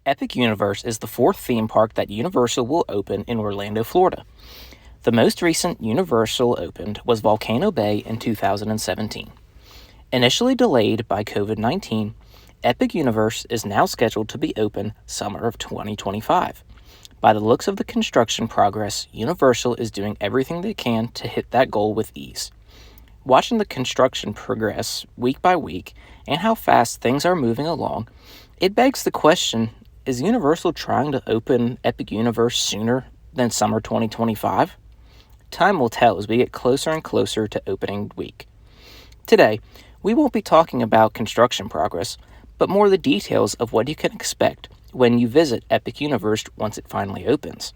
Epic Universe is the fourth theme park that Universal will open in Orlando, Florida. The most recent Universal opened was Volcano Bay in 2017. Initially delayed by COVID-19, Epic Universe is now scheduled to be open summer of 2025. By the looks of the construction progress, Universal is doing everything they can to hit that goal with ease. Watching the construction progress week by week and how fast things are moving along, it begs the question, is Universal trying to open Epic Universe sooner than summer 2025? Time will tell as we get closer and closer to opening week. Today, we won't be talking about construction progress, but more the details of what you can expect when you visit Epic Universe once it finally opens.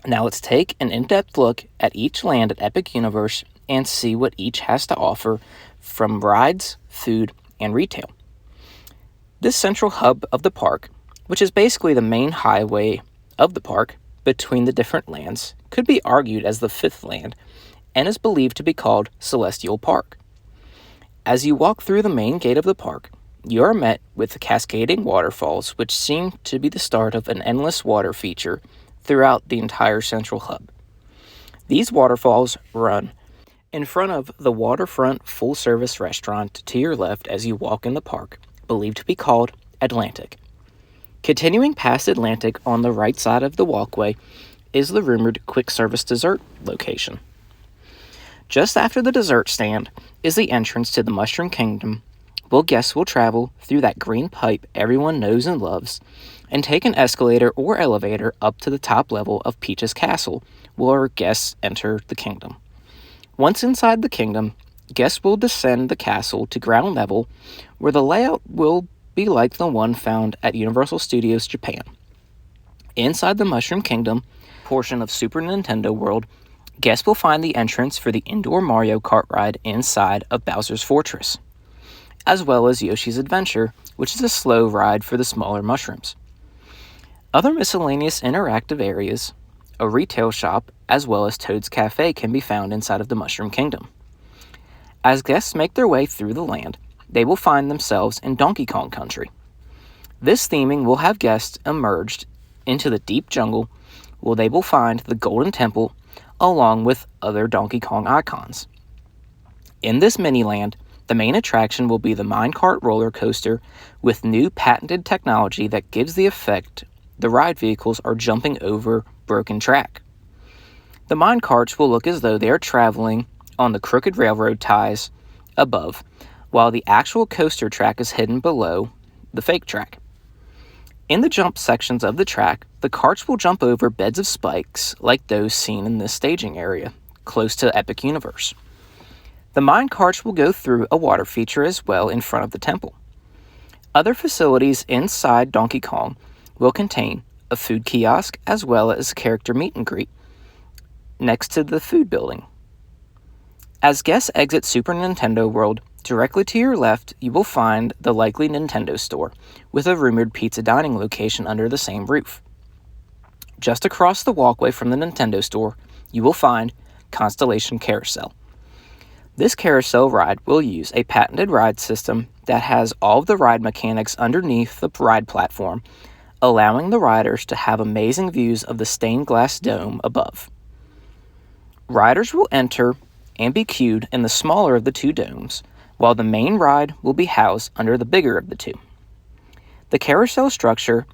Now let's take an in-depth look at each land at Epic Universe and see what each has to offer from rides, food, and retail. This central hub of the park, which is basically the main highway of the park between the different lands, could be argued as the fifth land and is believed to be called Celestial Park. As you walk through the main gate of the park, you are met with the cascading waterfalls, which seem to be the start of an endless water feature throughout the entire central hub. These waterfalls run in front of the waterfront full-service restaurant to your left as you walk in the park, believed to be called Atlantic. Continuing past Atlantic on the right side of the walkway is the rumored quick-service dessert location. Just after the dessert stand is the entrance to the Mushroom Kingdom, where guests will travel through that green pipe everyone knows and loves, and take an escalator or elevator up to the top level of Peach's Castle, where guests enter the kingdom. Once inside the kingdom, guests will descend the castle to ground level, where the layout will be like the one found at Universal Studios Japan. Inside the Mushroom Kingdom portion of Super Nintendo World, guests will find the entrance for the indoor Mario Kart ride inside of Bowser's Fortress, as well as Yoshi's Adventure, which is a slow ride for the smaller mushrooms. Other miscellaneous interactive areas, a retail shop, as well as Toad's Cafe can be found inside of the Mushroom Kingdom. As guests make their way through the land, they will find themselves in Donkey Kong Country. This theming will have guests emerged into the deep jungle, where they will find the Golden Temple along with other Donkey Kong icons. In this mini-land, the main attraction will be the Minecart roller coaster with new patented technology that gives the effect the ride vehicles are jumping over broken track. The minecarts will look as though they are traveling on the crooked railroad ties above, while the actual coaster track is hidden below the fake track. In the jump sections of the track, the carts will jump over beds of spikes like those seen in this staging area, close to Epic Universe. The mine carts will go through a water feature as well in front of the temple. Other facilities inside Donkey Kong will contain a food kiosk as well as a character meet and greet next to the food building. As guests exit Super Nintendo World, directly to your left, you will find the likely Nintendo store, with a rumored pizza dining location under the same roof. Just across the walkway from the Nintendo store, you will find Constellation Carousel. This carousel ride will use a patented ride system that has all of the ride mechanics underneath the ride platform, allowing the riders to have amazing views of the stained glass dome above. Riders will enter and be queued in the smaller of the two domes, while the main ride will be housed under the bigger of the two. The carousel structure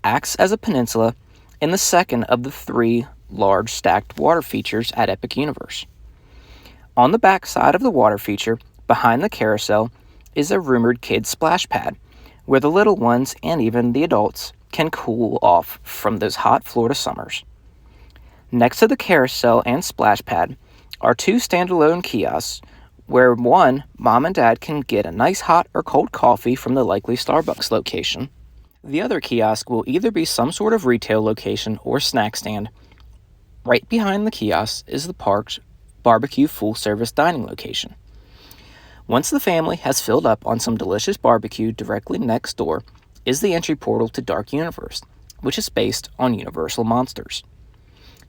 acts as a peninsula in the second of the three large stacked water features at Epic Universe. On the back side of the water feature, behind the carousel, is a rumored kids splash pad, where the little ones and even the adults can cool off from those hot Florida summers. Next to the carousel and splash pad are two standalone kiosks, where one, mom and dad can get a nice hot or cold coffee from the likely Starbucks location. The other kiosk will either be some sort of retail location or snack stand. Right behind the kiosk is the park's barbecue full-service dining location. Once the family has filled up on some delicious barbecue, directly next door is the entry portal to Dark Universe, which is based on Universal monsters.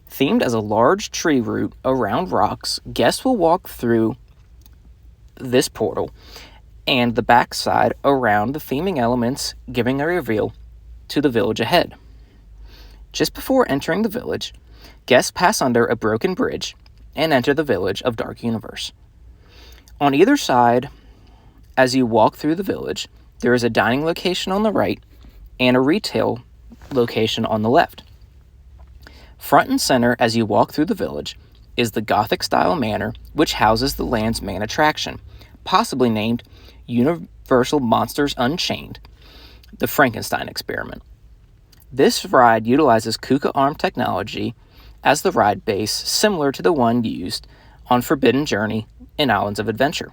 Themed as a large tree root around rocks, guests will walk through this portal and the backside around the theming elements, giving a reveal to the village ahead. Just before entering the village, guests pass under a broken bridge and enter the village of Dark Universe. On either side, as you walk through the village, there is a dining location on the right and a retail location on the left. Front and center as you walk through the village is the Gothic-style manor, which houses the land's main attraction, possibly named Universal Monsters Unchained, the Frankenstein Experiment. This ride utilizes Kuka Arm technology as the ride base, similar to the one used on Forbidden Journey in Islands of Adventure.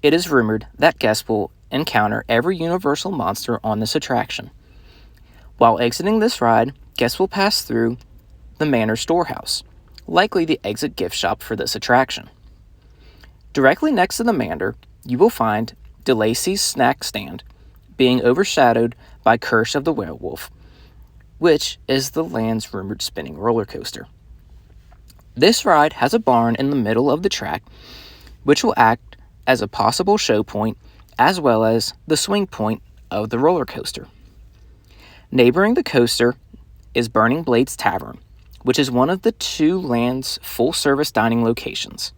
It is rumored that guests will encounter every Universal monster on this attraction. While exiting this ride, guests will pass through the Manor Storehouse, likely the exit gift shop for this attraction. Directly next to the Manor, you will find DeLacy's Snack Stand, being overshadowed by Curse of the Werewolf, which is the land's rumored spinning roller coaster. This ride has a barn in the middle of the track, which will act as a possible show point as well as the swing point of the roller coaster. Neighboring the coaster is Burning Blades Tavern, which is one of the two land's full-service dining locations.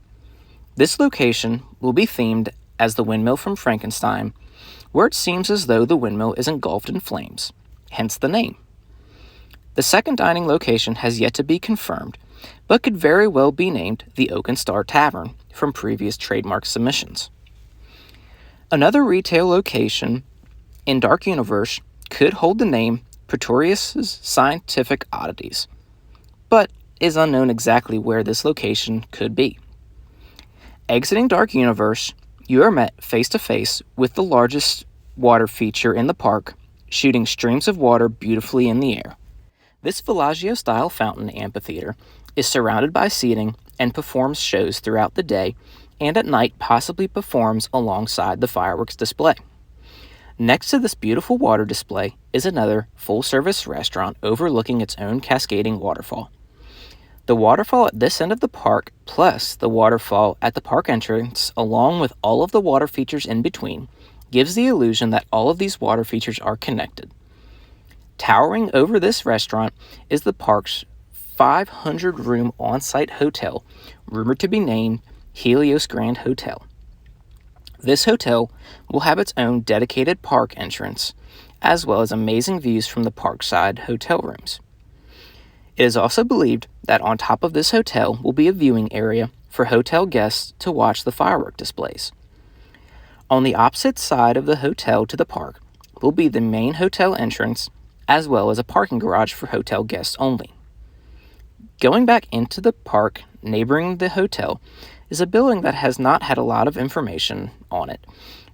This location will be themed as the windmill from Frankenstein, where it seems as though the windmill is engulfed in flames, hence the name. The second dining location has yet to be confirmed, but could very well be named the Oak and Star Tavern from previous trademark submissions. Another retail location in Dark Universe could hold the name Pretorius' Scientific Oddities, but is unknown exactly where this location could be. Exiting Dark Universe, you are met face-to-face with the largest water feature in the park, shooting streams of water beautifully in the air. This Villaggio-style fountain amphitheater is surrounded by seating and performs shows throughout the day, and at night possibly performs alongside the fireworks display. Next to this beautiful water display is another full-service restaurant overlooking its own cascading waterfall. The waterfall at this end of the park, plus the waterfall at the park entrance, along with all of the water features in between, gives the illusion that all of these water features are connected. Towering over this restaurant is the park's 500-room on-site hotel, rumored to be named Helios Grand Hotel. This hotel will have its own dedicated park entrance, as well as amazing views from the parkside hotel rooms. It is also believed that on top of this hotel will be a viewing area for hotel guests to watch the firework displays. On the opposite side of the hotel to the park will be the main hotel entrance, as well as a parking garage for hotel guests only. Going back into the park neighboring the hotel is a building that has not had a lot of information on it,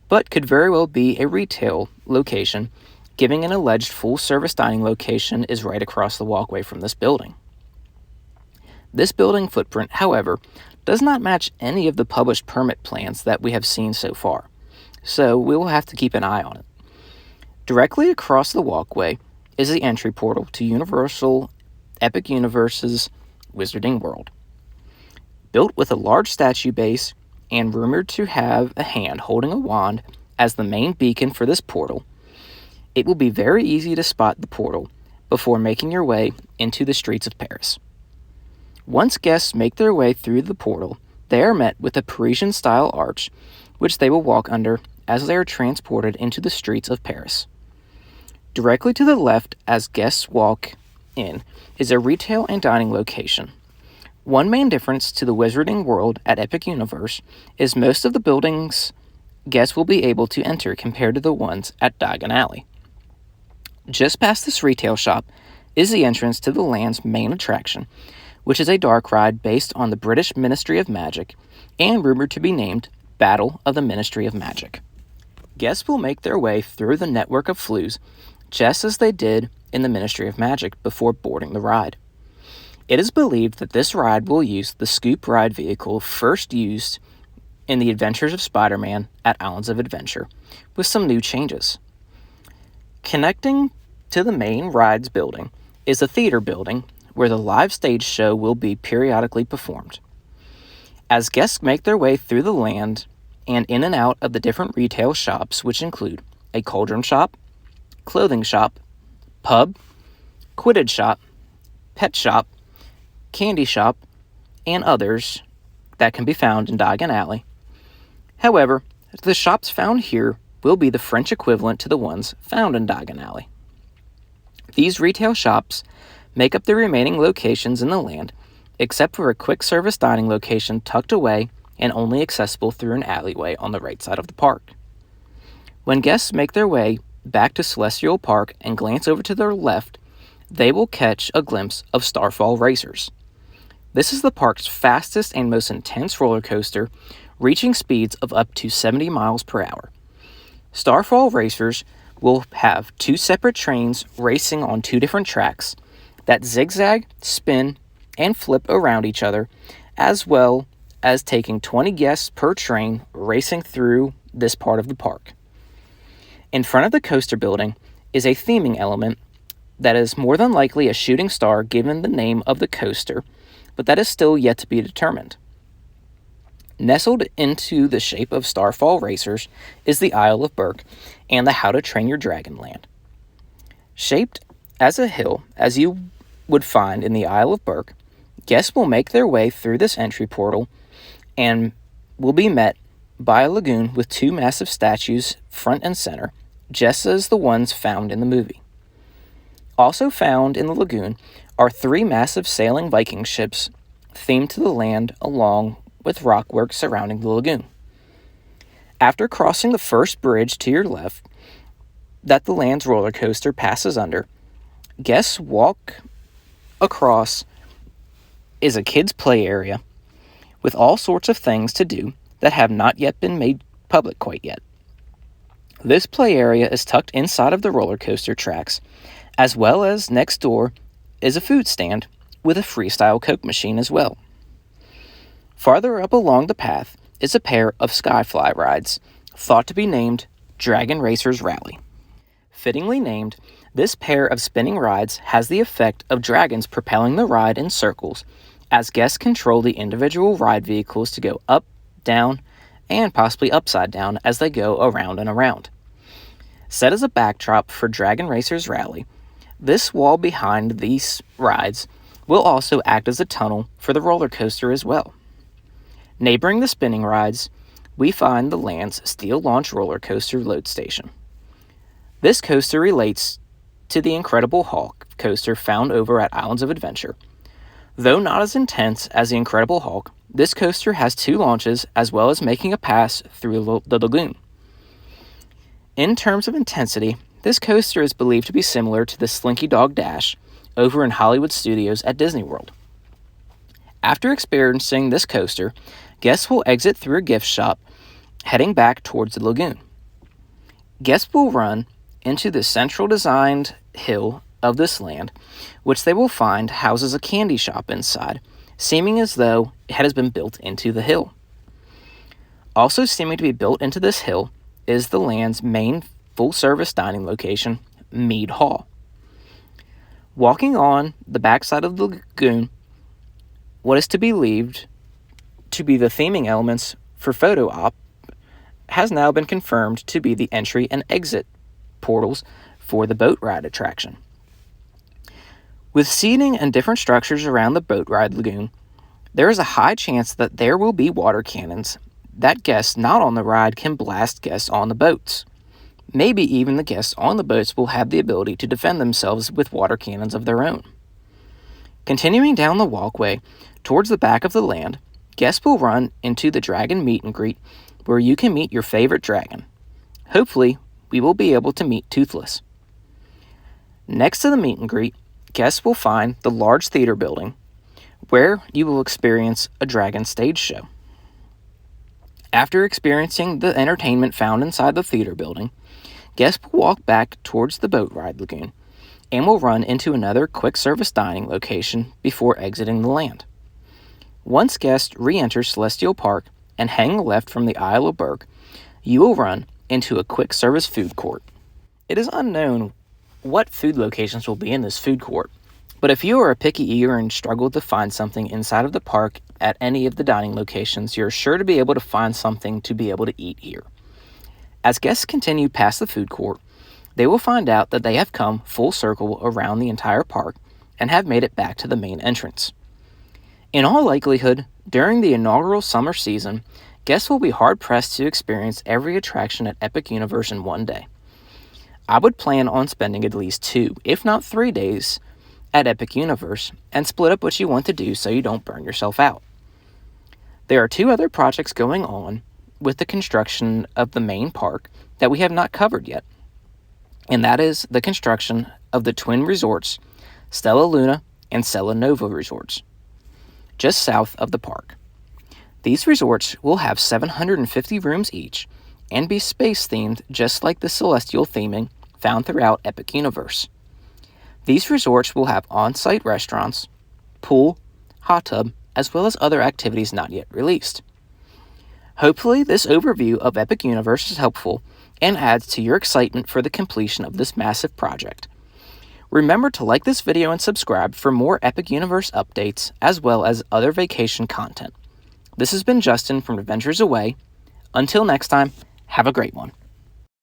but could very well be a retail location, giving an alleged full-service dining location is right across the walkway from this building. This building footprint, however, does not match any of the published permit plans that we have seen so far, so we will have to keep an eye on it. Directly across the walkway is the entry portal to Universal Epic Universe's Wizarding World. Built with a large statue base and rumored to have a hand holding a wand as the main beacon for this portal, it will be very easy to spot the portal before making your way into the streets of Paris. Once guests make their way through the portal, they are met with a Parisian-style arch, which they will walk under as they are transported into the streets of Paris. Directly to the left as guests walk in is a retail and dining location. One main difference to the Wizarding World at Epic Universe is most of the buildings guests will be able to enter compared to the ones at Diagon Alley. Just past this retail shop is the entrance to the land's main attraction, which is a dark ride based on the British Ministry of Magic and rumored to be named Battle of the Ministry of Magic. Guests will make their way through the network of flues just as they did in the Ministry of Magic before boarding the ride. It is believed that this ride will use the scoop ride vehicle first used in the Adventures of Spider-Man at Islands of Adventure, with some new changes. Connecting to the main rides building is a theater building where the live stage show will be periodically performed. As guests make their way through the land and in and out of the different retail shops, which include a cauldron shop, clothing shop, pub, Quidditch shop, pet shop, candy shop, and others that can be found in Diagon Alley. However, the shops found here will be the French equivalent to the ones found in Diagon Alley. These retail shops make up the remaining locations in the land, except for a quick service dining location tucked away and only accessible through an alleyway on the right side of the park. When guests make their way back to Celestial Park and glance over to their left, they will catch a glimpse of Starfall Racers. This is the park's fastest and most intense roller coaster, reaching speeds of up to 70 miles per hour. Starfall Racers will have 2 separate trains racing on 2 different tracks that zigzag, spin, and flip around each other, as well as taking 20 guests per train racing through this part of the park. In front of the coaster building is a theming element that is more than likely a shooting star given the name of the coaster, but that is still yet to be determined. Nestled into the shape of Starfall Racers is the Isle of Burke and the How to Train Your Dragon land. Shaped as a hill, as you would find in the Isle of Burke, guests will make their way through this entry portal and will be met by a lagoon with 2 massive statues front and center, just as the ones found in the movie. Also found in the lagoon are 3 massive sailing Viking ships themed to the land along with rockwork surrounding the lagoon. After crossing the first bridge to your left that the land's roller coaster passes under, guests walk across is a kids' play area with all sorts of things to do that have not yet been made public quite yet. This play area is tucked inside of the roller coaster tracks, as well as next door is a food stand with a freestyle Coke machine as well. Farther up along the path is a pair of Skyfly rides, thought to be named Dragon Racers Rally. Fittingly named, this pair of spinning rides has the effect of dragons propelling the ride in circles as guests control the individual ride vehicles to go up, down, and possibly upside down as they go around and around. Set as a backdrop for Dragon Racers Rally, this wall behind these rides will also act as a tunnel for the roller coaster as well. Neighboring the spinning rides, we find the land's steel launch roller coaster load station. This coaster relates to the Incredible Hulk coaster found over at Islands of Adventure. Though not as intense as the Incredible Hulk, this coaster has 2 launches as well as making a pass through the lagoon. In terms of intensity, this coaster is believed to be similar to the Slinky Dog Dash over in Hollywood Studios at Disney World. After experiencing this coaster, guests will exit through a gift shop, heading back towards the lagoon. Guests will run into the central designed hill of this land, which they will find houses a candy shop inside, seeming as though it has been built into the hill. Also seeming to be built into this hill is the land's main full-service dining location, Mead Hall. Walking on the backside of the lagoon, what is to be believed to be the theming elements for photo op has now been confirmed to be the entry and exit portals for the boat ride attraction. With seating and different structures around the boat ride lagoon, there is a high chance that there will be water cannons that guests not on the ride can blast guests on the boats. Maybe even the guests on the boats will have the ability to defend themselves with water cannons of their own. Continuing down the walkway towards the back of the land, guests will run into the dragon meet and greet where you can meet your favorite dragon. Hopefully, we will be able to meet Toothless. Next to the meet and greet, guests will find the large theater building where you will experience a dragon stage show. After experiencing the entertainment found inside the theater building, guests will walk back towards the boat ride lagoon and will run into another quick service dining location before exiting the land. Once guests re-enter Celestial Park and hang left from the Isle of Burke, you will run into a quick service food court. It is unknown what food locations will be in this food court, but if you are a picky eater and struggle to find something inside of the park at any of the dining locations, you're sure to be able to find something to be able to eat here. As guests continue past the food court, they will find out that they have come full circle around the entire park and have made it back to the main entrance. In all likelihood, during the inaugural summer season, guests will be hard-pressed to experience every attraction at Epic Universe in one day. I would plan on spending at least 2, if not 3 days at Epic Universe and split up what you want to do so you don't burn yourself out. There are 2 other projects going on with the construction of the main park that we have not covered yet, and that is the construction of the twin resorts, Stella Luna and Stella Nova resorts, just south of the park. These resorts will have 750 rooms each and be space-themed just like the celestial theming found throughout Epic Universe. These resorts will have on-site restaurants, pool, hot tub, as well as other activities not yet released. Hopefully, this overview of Epic Universe is helpful and adds to your excitement for the completion of this massive project. Remember to like this video and subscribe for more Epic Universe updates as well as other vacation content. This has been Justin from Adventures Away. Until next time, have a great one.